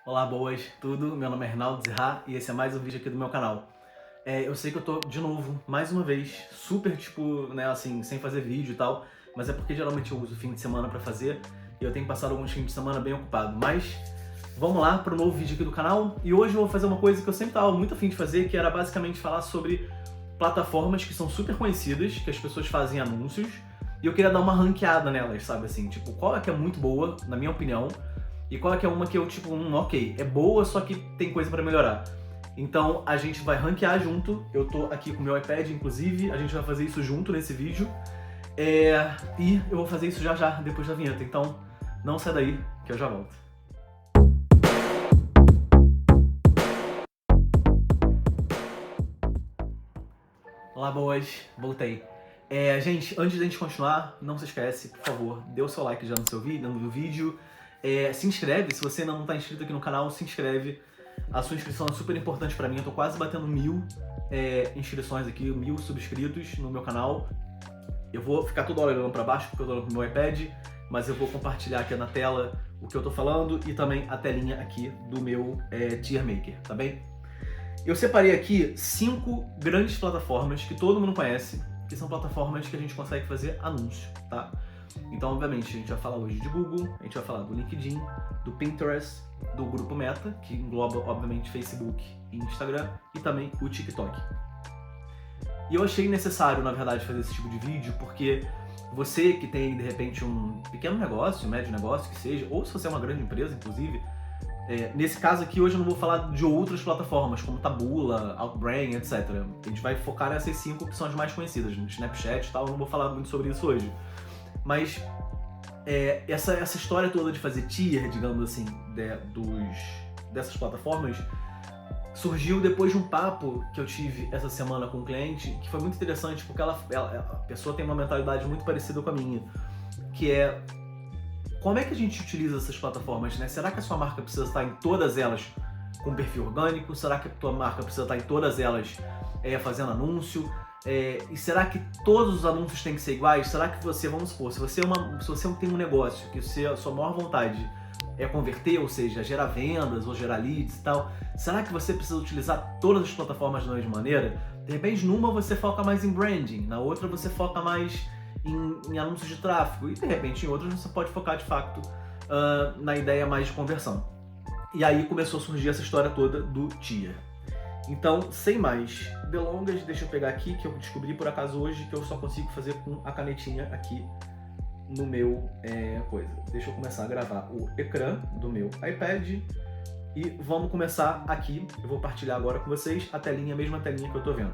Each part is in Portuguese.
Olá, boas, tudo? Meu nome é Reinaldo Zerra e esse é mais um vídeo aqui do meu canal. Eu sei que eu tô, de novo, mais uma vez, super, assim, sem fazer vídeo e tal, mas é porque geralmente eu uso o fim de semana pra fazer e eu tenho passado alguns fins de semana bem ocupado. Mas vamos lá pro novo vídeo aqui do canal e hoje eu vou fazer uma coisa que eu sempre tava muito afim de fazer, que era basicamente falar sobre plataformas que são super conhecidas, que as pessoas fazem anúncios, e eu queria dar uma ranqueada nelas, sabe assim, tipo, qual é que é muito boa, na minha opinião, e qual é que é uma que eu, tipo, ok, é boa, só que tem coisa pra melhorar. Então a gente vai ranquear junto, eu tô aqui com o meu iPad, inclusive, a gente vai fazer isso junto nesse vídeo. E eu vou fazer isso já já, depois da vinheta, então não sai daí, que eu já volto. Olá, boas, voltei. Gente, antes da gente continuar, não se esquece, por favor, dê o seu like já no seu vídeo, no vídeo. Se inscreve, se você ainda não está inscrito aqui no canal, se inscreve. A sua inscrição é super importante pra mim, eu tô quase batendo 1000 inscrições aqui, 1000 subscritos no meu canal. Eu vou ficar toda hora olhando pra baixo porque eu tô olhando pro meu iPad, mas eu vou compartilhar aqui na tela o que eu tô falando e também a telinha aqui do meu Tier Maker, tá bem? Eu separei aqui 5 grandes plataformas que todo mundo conhece, que são plataformas que a gente consegue fazer anúncio, tá? Então, obviamente, a gente vai falar hoje de Google, a gente vai falar do LinkedIn, do Pinterest, do Grupo Meta, que engloba, obviamente, Facebook e Instagram, e também o TikTok. E eu achei necessário, na verdade, fazer esse tipo de vídeo, porque você que tem, de repente, um pequeno negócio, um médio negócio, que seja, ou se você é uma grande empresa, inclusive, nesse caso aqui, hoje eu não vou falar de outras plataformas, como Taboola, Outbrain, etc. A gente vai focar nessas 5 que são as mais conhecidas, no Snapchat e tal, eu não vou falar muito sobre isso hoje. Mas essa história toda de fazer tier, digamos assim, dessas plataformas, surgiu depois de um papo que eu tive essa semana com um cliente, que foi muito interessante, porque a pessoa tem uma mentalidade muito parecida com a minha, que é: como é que a gente utiliza essas plataformas, né? Será que a sua marca precisa estar em todas elas com perfil orgânico? Será que a tua marca precisa estar em todas elas fazendo anúncio? E será que todos os anúncios têm que ser iguais? Será que você, vamos supor, se você tem um negócio que a sua maior vontade é converter, ou seja, gerar vendas ou gerar leads e tal, será que você precisa utilizar todas as plataformas da mesma maneira? De repente, numa você foca mais em branding, na outra você foca mais em anúncios de tráfego, e de repente em outras você pode focar de fato na ideia mais de conversão. E aí começou a surgir essa história toda do tier. Então, sem mais delongas, deixa eu pegar aqui, que eu descobri por acaso hoje que eu só consigo fazer com a canetinha aqui no meu coisa. Deixa eu começar a gravar o ecrã do meu iPad e vamos começar aqui. Eu vou partilhar agora com vocês a telinha, a mesma telinha que eu tô vendo.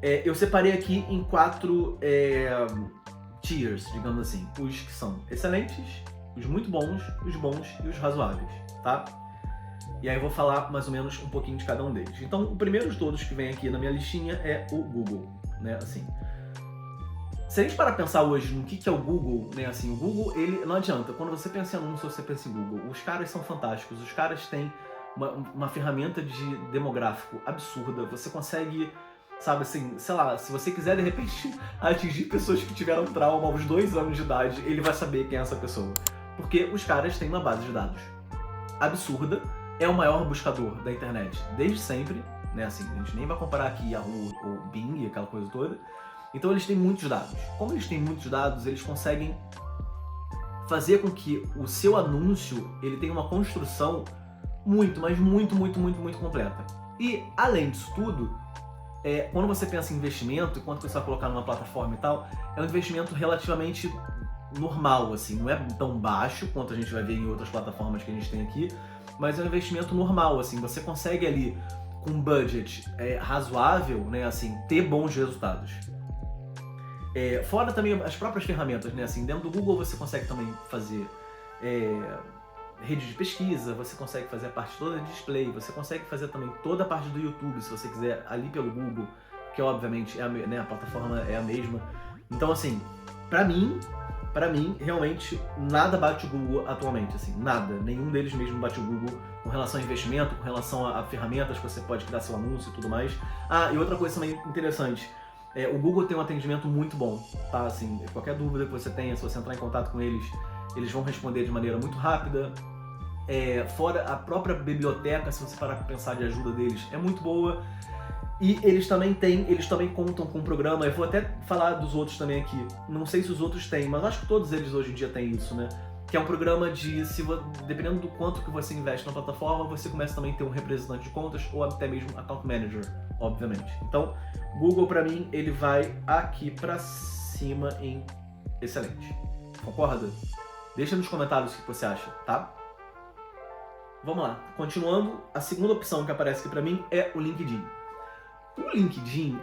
Eu separei aqui em 4 tiers, digamos assim. Os que são excelentes, os muito bons e os razoáveis, tá? E aí eu vou falar mais ou menos um pouquinho de cada um deles. Então, o primeiro de todos que vem aqui na minha listinha é o Google, né, assim. Se a gente parar pra pensar hoje no que é o Google, né, assim, o Google, ele não adianta, quando você pensa em anúncio, você pensa em Google. Os caras são fantásticos, os caras têm uma ferramenta de demográfico absurda, você consegue, sabe, assim, sei lá, se você quiser, de repente, atingir pessoas que tiveram trauma aos 2 anos de idade, ele vai saber quem é essa pessoa. Porque os caras têm uma base de dados absurda, é o maior buscador da internet desde sempre, né, assim, a gente nem vai comparar aqui Yahoo ou Bing, aquela coisa toda. Então eles têm muitos dados. Como eles têm muitos dados, eles conseguem fazer com que o seu anúncio ele tenha uma construção muito, mas muito completa. E além disso tudo, quando você pensa em investimento e quanto você vai colocar numa plataforma e tal, é um investimento relativamente normal, assim, não é tão baixo quanto a gente vai ver em outras plataformas que a gente tem aqui, mas é um investimento normal, assim, você consegue ali com um budget razoável, né, assim, ter bons resultados. Fora também as próprias ferramentas, né, assim, dentro do Google você consegue também fazer rede de pesquisa, você consegue fazer a parte toda de display, você consegue fazer também toda a parte do YouTube, se você quiser, ali pelo Google, que obviamente né, a plataforma é a mesma. Então, assim, pra mim, realmente, nada bate o Google atualmente, assim, nada. Nenhum deles mesmo bate o Google com relação a investimento, com relação a ferramentas que você pode criar seu anúncio e tudo mais. E outra coisa também interessante, o Google tem um atendimento muito bom, tá? Assim, qualquer dúvida que você tenha, se você entrar em contato com eles, eles vão responder de maneira muito rápida. fora a própria biblioteca, se você parar pra pensar de ajuda deles, é muito boa. E eles também contam com um programa, eu vou até falar dos outros também aqui, não sei se os outros têm, mas acho que todos eles hoje em dia têm isso, né? Que é um programa de, dependendo do quanto que você investe na plataforma, você começa também a ter um representante de contas ou até mesmo account manager, obviamente. Então, Google pra mim, ele vai aqui pra cima em excelente. Concorda? Deixa nos comentários o que você acha, tá? Vamos lá, continuando, a segunda opção que aparece aqui pra mim é o LinkedIn. O LinkedIn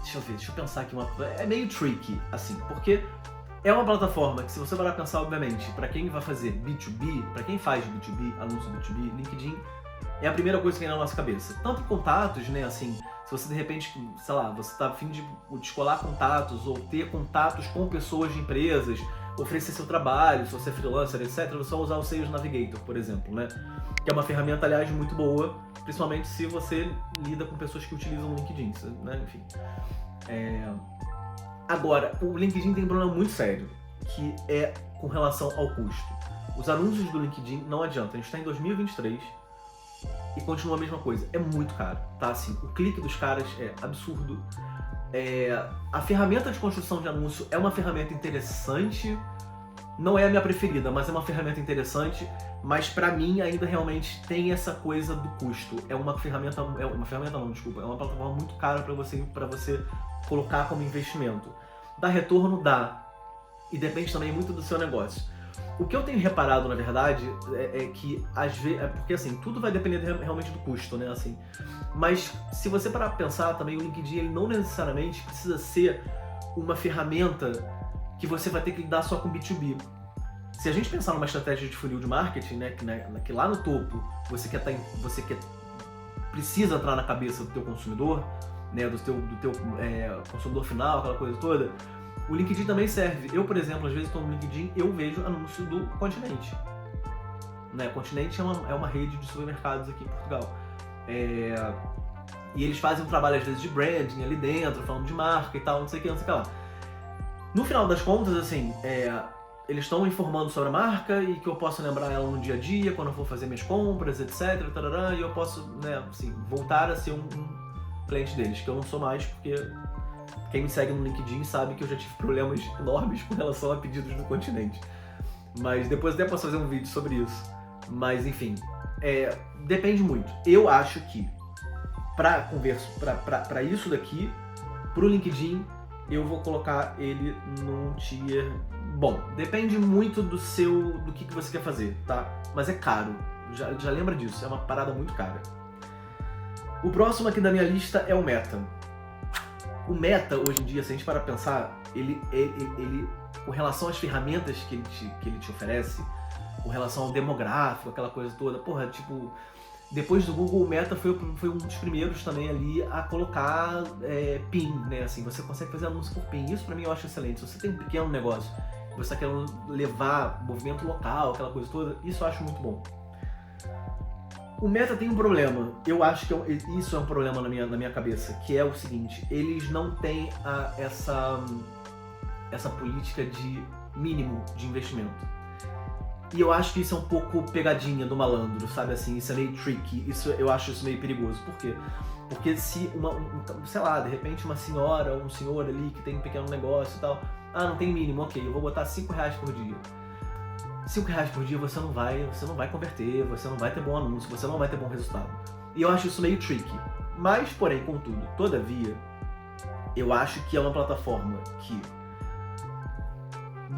deixa eu pensar aqui é meio tricky, assim, porque é uma plataforma que, se você parar pra pensar, obviamente, pra quem vai fazer B2B, pra quem faz B2B, anúncio B2B, LinkedIn é a primeira coisa que vem na nossa cabeça. Tanto contatos, né, assim, se você de repente, sei lá, você tá a fim de descolar contatos ou ter contatos com pessoas de empresas, oferecer seu trabalho, se você é freelancer, etc., você vai usar o Sales Navigator, por exemplo, né? Que é uma ferramenta, aliás, muito boa, principalmente se você lida com pessoas que utilizam o LinkedIn, né? Enfim. Agora, o LinkedIn tem um problema muito sério, que é com relação ao custo. Os anúncios do LinkedIn não adianta, a gente está em 2023 e continua a mesma coisa, é muito caro, tá? Assim, o clique dos caras é absurdo. A ferramenta de construção de anúncio é uma ferramenta interessante, não é a minha preferida, mas é uma ferramenta interessante, mas pra mim ainda realmente tem essa coisa do custo. É uma plataforma muito cara pra você colocar como investimento. Dá retorno? Dá. E depende também muito do seu negócio. O que eu tenho reparado, na verdade, é que às vezes, porque assim, tudo vai depender realmente do custo, né, assim. Mas se você parar pra pensar também, o LinkedIn, ele não necessariamente precisa ser uma ferramenta que você vai ter que lidar só com B2B. Se a gente pensar numa estratégia de funil de marketing, né, que lá no topo precisa entrar na cabeça do teu consumidor, né, do teu consumidor final, aquela coisa toda, o LinkedIn também serve. Eu, por exemplo, às vezes estou no LinkedIn, eu vejo anúncio do Continente. Né? Continente é uma rede de supermercados aqui em Portugal. E eles fazem um trabalho, às vezes, de branding ali dentro, falando de marca e tal, não sei o que lá. No final das contas, assim, eles estão informando sobre a marca e que eu posso lembrar ela no dia a dia, quando eu for fazer minhas compras, etc, tarará, e eu posso, né, assim, voltar a ser um cliente deles, que eu não sou mais, porque quem me segue no LinkedIn sabe que eu já tive problemas enormes com relação a pedidos do Continente. Mas depois até posso fazer um vídeo sobre isso. Mas enfim, depende muito. Eu acho que para isso daqui, pro LinkedIn, eu vou colocar ele num tier bom. Depende muito do que você quer fazer, tá? Mas é caro. Já lembra disso, é uma parada muito cara. O próximo aqui da minha lista é o Meta. O Meta, hoje em dia, se a gente parar pra pensar, ele com relação às ferramentas que ele te oferece, com relação ao demográfico, aquela coisa toda, porra, tipo, depois do Google, o Meta foi um dos primeiros também ali a colocar PIN, né, assim, você consegue fazer anúncio por PIN, isso pra mim eu acho excelente. Se você tem um pequeno negócio, você tá querendo levar movimento local, aquela coisa toda, isso eu acho muito bom. O Meta tem um problema, eu acho que isso é um problema na minha cabeça, que é o seguinte: eles não têm essa política de mínimo de investimento. E eu acho que isso é um pouco pegadinha do malandro, sabe assim, isso é meio tricky, eu acho isso meio perigoso. Por quê? Porque se sei lá, de repente uma senhora ou um senhor ali que tem um pequeno negócio e tal, não tem mínimo, ok, eu vou botar R$5 por dia. R$5 por dia você não vai converter, você não vai ter bom anúncio, você não vai ter bom resultado. E eu acho isso meio tricky. Mas, porém, contudo, todavia, eu acho que é uma plataforma que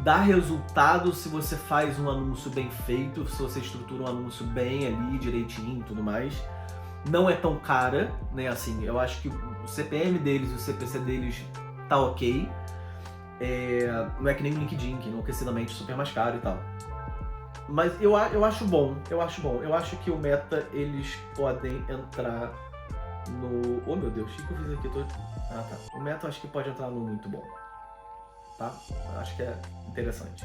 dá resultado se você faz um anúncio bem feito, se você estrutura um anúncio bem ali, direitinho e tudo mais. Não é tão cara, né, assim, eu acho que o CPM deles e o CPC deles tá ok. Não é que nem o LinkedIn, que enlouquecidamente é super mais caro e tal. Mas eu acho bom. Eu acho que o Meta, eles podem entrar no... Oh meu Deus, o que eu fiz aqui? Tá. O Meta eu acho que pode entrar no muito bom. Tá? Eu acho que é interessante.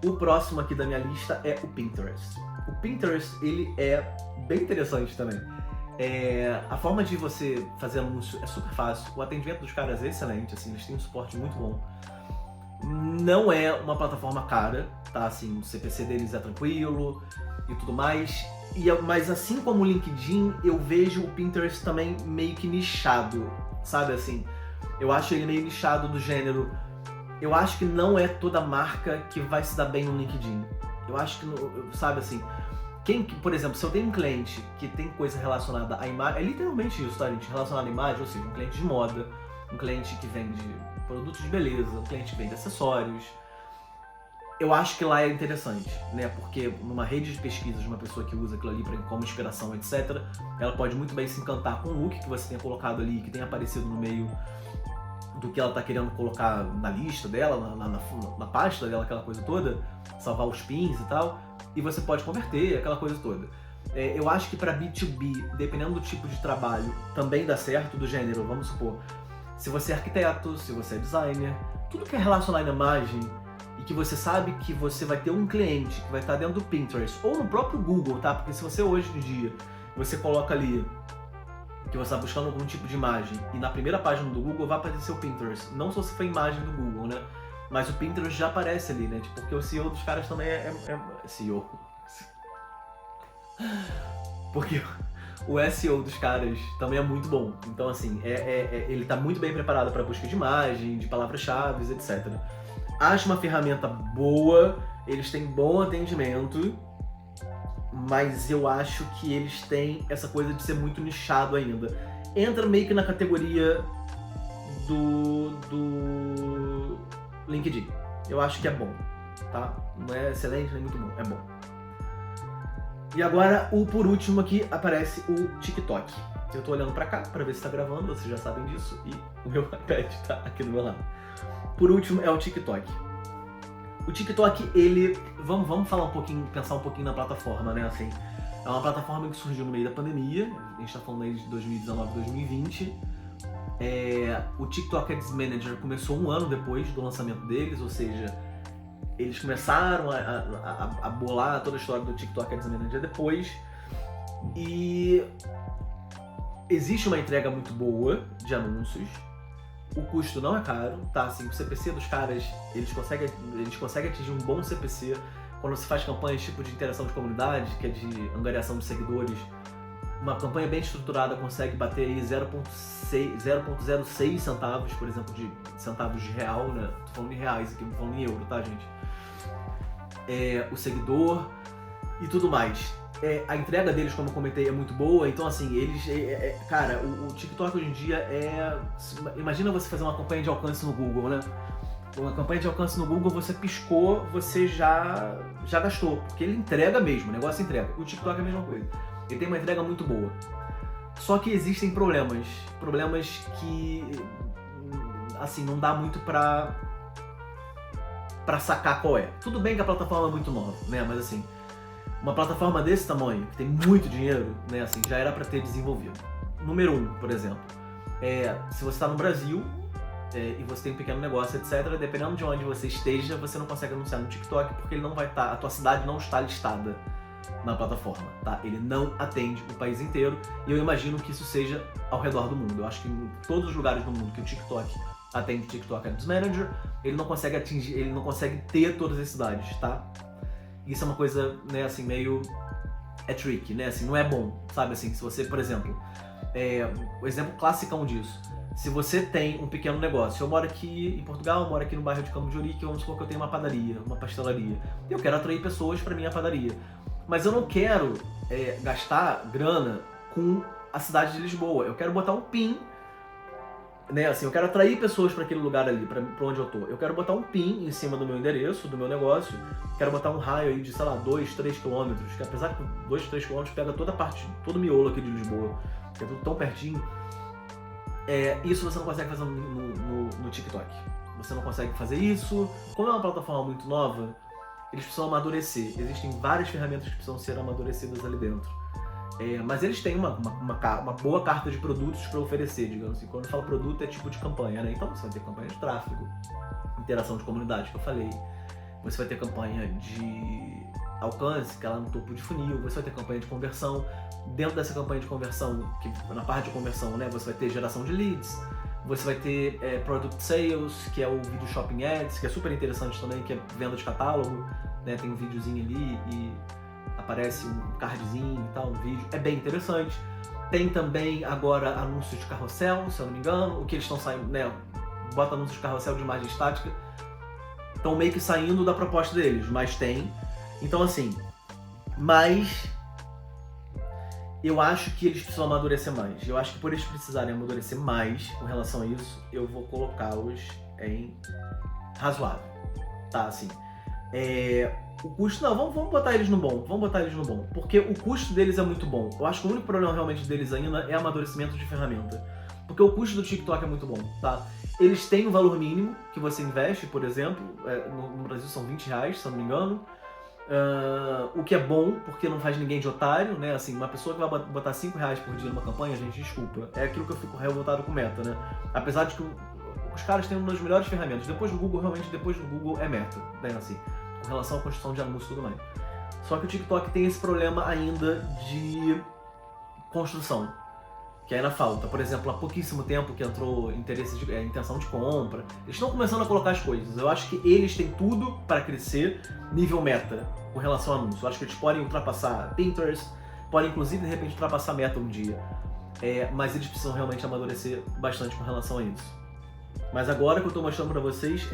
O próximo aqui da minha lista é o Pinterest. O Pinterest, ele é bem interessante também. A forma de você fazer anúncio é super fácil. O atendimento dos caras é excelente, assim, eles têm um suporte muito bom. Não é uma plataforma cara, tá? Assim, o CPC deles é tranquilo e tudo mais. Mas assim como o LinkedIn, eu vejo o Pinterest também meio que nichado, sabe assim? Eu acho ele meio nichado do gênero. Eu acho que não é toda marca que vai se dar bem no LinkedIn. Eu acho que, sabe assim, por exemplo, se eu tenho um cliente que tem coisa relacionada à imagem, é literalmente isso, tá, gente? Relacionado à imagem, ou seja, um cliente de moda, um cliente que vende produtos de beleza, um cliente que vende acessórios. Eu acho que lá é interessante, né? Porque numa rede de pesquisas de uma pessoa que usa aquilo ali como inspiração, etc., ela pode muito bem se encantar com o look que você tenha colocado ali, que tenha aparecido no meio do que ela está querendo colocar na lista dela, na pasta dela, aquela coisa toda, salvar os pins e tal, e você pode converter, aquela coisa toda. Eu acho que para B2B, dependendo do tipo de trabalho, também dá certo, do gênero, vamos supor, se você é arquiteto, se você é designer, tudo que é relacionado à imagem, e que você sabe que você vai ter um cliente que vai estar dentro do Pinterest, ou no próprio Google, tá? Porque se você hoje em dia, você coloca ali que você está buscando algum tipo de imagem e na primeira página do Google vai aparecer o Pinterest. Não só se for imagem do Google, né? Mas o Pinterest já aparece ali, né? Tipo, porque o CEO dos caras também é CEO. Porque o SEO dos caras também é muito bom. Então, assim, ele está muito bem preparado para busca de imagem, de palavras-chave, etc. Acho uma ferramenta boa, eles têm bom atendimento, mas eu acho que eles têm essa coisa de ser muito nichado ainda. Entra meio que na categoria do LinkedIn. Eu acho que é bom, tá? Não é excelente nem muito bom, é bom. E agora, por último aqui, aparece o TikTok. Eu tô olhando pra cá pra ver se tá gravando, vocês já sabem disso, e o meu iPad tá aqui do meu lado. Por último é o TikTok. O TikTok, ele... Vamos falar um pouquinho, pensar um pouquinho na plataforma, né, assim. É uma plataforma que surgiu no meio da pandemia, a gente tá falando aí de 2019, 2020. O TikTok Ads Manager começou um ano depois do lançamento deles, ou seja, eles começaram a bolar toda a história do TikTok Ads Manager depois. E existe uma entrega muito boa de anúncios. O custo não é caro, tá? Assim, o CPC dos caras, eles conseguem atingir um bom CPC quando se faz campanhas tipo de interação de comunidade, que é de angariação de seguidores. Uma campanha bem estruturada consegue bater aí 0,06 centavos, por exemplo, de centavos de real, né? Tô falando em reais aqui, não tô falando em euro, tá, gente? O seguidor e tudo mais. A entrega deles, como eu comentei, é muito boa, então assim, eles... cara, o TikTok hoje em dia imagina você fazer uma campanha de alcance no Google, né? Uma campanha de alcance no Google, você piscou, você já gastou, porque ele entrega mesmo, o negócio entrega. O TikTok é a mesma coisa, ele tem uma entrega muito boa. Só que existem problemas que, assim, não dá muito pra sacar qual é. Tudo bem que a plataforma é muito nova, né, mas assim... Uma plataforma desse tamanho, que tem muito dinheiro, né, assim, já era para ter desenvolvido. Número 1, por exemplo, se você está no Brasil e você tem um pequeno negócio, etc., dependendo de onde você esteja, você não consegue anunciar no TikTok porque ele não vai estar, a tua cidade não está listada na plataforma, tá? Ele não atende o país inteiro e eu imagino que isso seja ao redor do mundo. Eu acho que em todos os lugares do mundo que o TikTok atende o TikTok Ads Manager, ele não consegue atingir, ele não consegue ter todas as cidades, tá? Isso é uma coisa, né, assim, meio... tricky, né, assim, não é bom, sabe, assim, se você, por exemplo, o exemplo classicão disso, se você tem um pequeno negócio, eu moro aqui em Portugal, eu moro aqui no bairro de Campo de Ourique, vamos supor que eu tenho uma padaria, uma pastelaria, e eu quero atrair pessoas para minha padaria, mas eu não quero gastar grana com a cidade de Lisboa, eu quero botar um PIN, né, assim, eu quero atrair pessoas para aquele lugar ali, para onde eu tô. Eu quero botar um PIN em cima do meu endereço, do meu negócio. Quero botar um raio aí de, sei lá, 2, 3 quilômetros, que apesar que 2, 3 quilômetros pega toda a parte, todo o miolo aqui de Lisboa, que é tudo tão pertinho. Isso você não consegue fazer no TikTok. Você não consegue fazer isso. Como é uma plataforma muito nova, eles precisam amadurecer. Existem várias ferramentas que precisam ser amadurecidas ali dentro. Mas eles têm uma boa carta de produtos para oferecer, digamos assim. Quando eu falo produto, é tipo de campanha, né? Então você vai ter campanha de tráfego, interação de comunidade, que eu falei. Você vai ter campanha de alcance, que é lá no topo de funil. Você vai ter campanha de conversão. Dentro dessa campanha de conversão, que na parte de conversão, né, você vai ter geração de leads. Você vai ter Product Sales, que é o Video Shopping Ads, que é super interessante também, que é venda de catálogo. né? Tem um videozinho ali e aparece um cardzinho e tal, um vídeo. É bem interessante. Tem também agora anúncios de carrossel, se eu não me engano. O que eles estão saindo, né? Bota anúncios de carrossel de imagem estática. Estão meio que saindo da proposta deles, mas tem. Então assim, mas eu acho que eles precisam amadurecer mais. Eu acho que por eles precisarem amadurecer mais com relação a isso, eu vou colocá-los em razoável, tá? Assim, o custo, não, vamos botar eles no bom, porque o custo deles é muito bom. Eu acho que o único problema realmente deles ainda é amadurecimento de ferramenta, porque o custo do TikTok é muito bom, tá? Eles têm um valor mínimo que você investe, por exemplo, no Brasil são R$20, se eu não me engano, o que é bom, porque não faz ninguém de otário, né? Assim, uma pessoa que vai botar R$5 por dia numa campanha, gente, desculpa, é aquilo que eu fico revoltado com o Meta, né? Apesar de que os caras têm uma das melhores ferramentas, depois do Google, realmente, depois do Google é Meta, né? Assim, com relação à construção de anúncios e tudo mais. Só que o TikTok tem esse problema ainda de construção, que ainda falta. Por exemplo, há pouquíssimo tempo que entrou intenção de compra, eles estão começando a colocar as coisas. Eu acho que eles têm tudo para crescer nível Meta com relação a anúncio. Eu acho que eles podem ultrapassar Pinterest, podem inclusive de repente ultrapassar Meta um dia. Mas eles precisam realmente amadurecer bastante com relação a isso. Mas agora que eu estou mostrando para vocês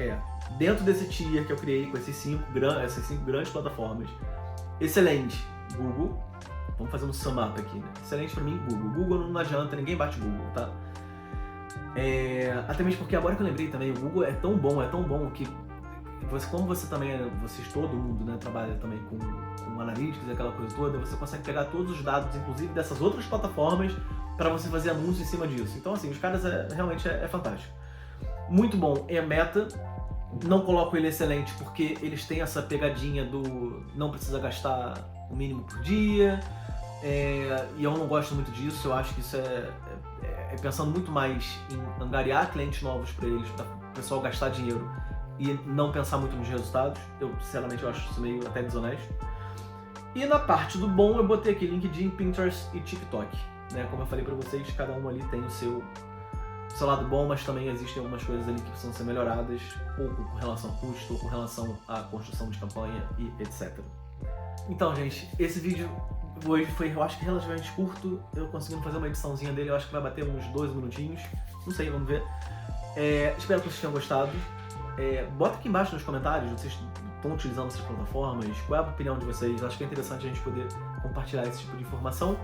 dentro desse tier que eu criei com essas cinco grandes plataformas, excelente Google. Vamos fazer um sum up aqui, né? Excelente pra mim, Google. Google não adianta, ninguém bate Google, tá? Até mesmo porque agora que eu lembrei também, o Google é tão bom que como vocês todo mundo, né, trabalha também com analytics e aquela coisa toda, você consegue pegar todos os dados, inclusive dessas outras plataformas, para você fazer anúncios em cima disso. Então assim, os caras realmente é fantástico. Muito bom, Meta. Não coloco ele excelente porque eles têm essa pegadinha do não precisa gastar o mínimo por dia, e eu não gosto muito disso. Eu acho que isso é pensando muito mais em angariar clientes novos para eles, para o pessoal gastar dinheiro e não pensar muito nos resultados. Eu, sinceramente, eu acho isso meio até desonesto. E na parte do bom, eu botei aqui LinkedIn, Pinterest e TikTok, né? Como eu falei para vocês, cada um ali tem o seu lado bom, mas também existem algumas coisas ali que precisam ser melhoradas, ou com relação ao custo, ou com relação à construção de campanha e etc. Então, gente, esse vídeo hoje foi, eu acho que relativamente curto. Eu consegui fazer uma ediçãozinha dele, eu acho que vai bater uns 12 minutinhos. Não sei, vamos ver. Espero que vocês tenham gostado. Bota aqui embaixo nos comentários, vocês estão utilizando essas plataformas, qual é a opinião de vocês. Eu acho que é interessante a gente poder compartilhar esse tipo de informação.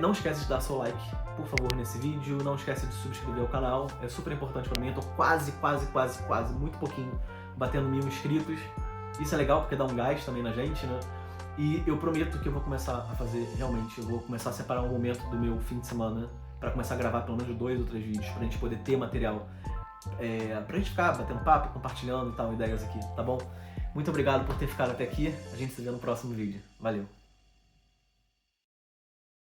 Não esquece de dar seu like, por favor, nesse vídeo. Não esquece de subscrever ao canal, é super importante pra mim. Eu tô quase, muito pouquinho, batendo 1000 inscritos. Isso é legal porque dá um gás também na gente, né? E eu prometo que eu vou começar a fazer, realmente, eu vou começar a separar um momento do meu fim de semana pra começar a gravar pelo menos 2 ou 3 vídeos, pra gente poder ter material, pra gente ficar batendo papo, compartilhando e tal, ideias aqui, tá bom? Muito obrigado por ter ficado até aqui, a gente se vê no próximo vídeo. Valeu!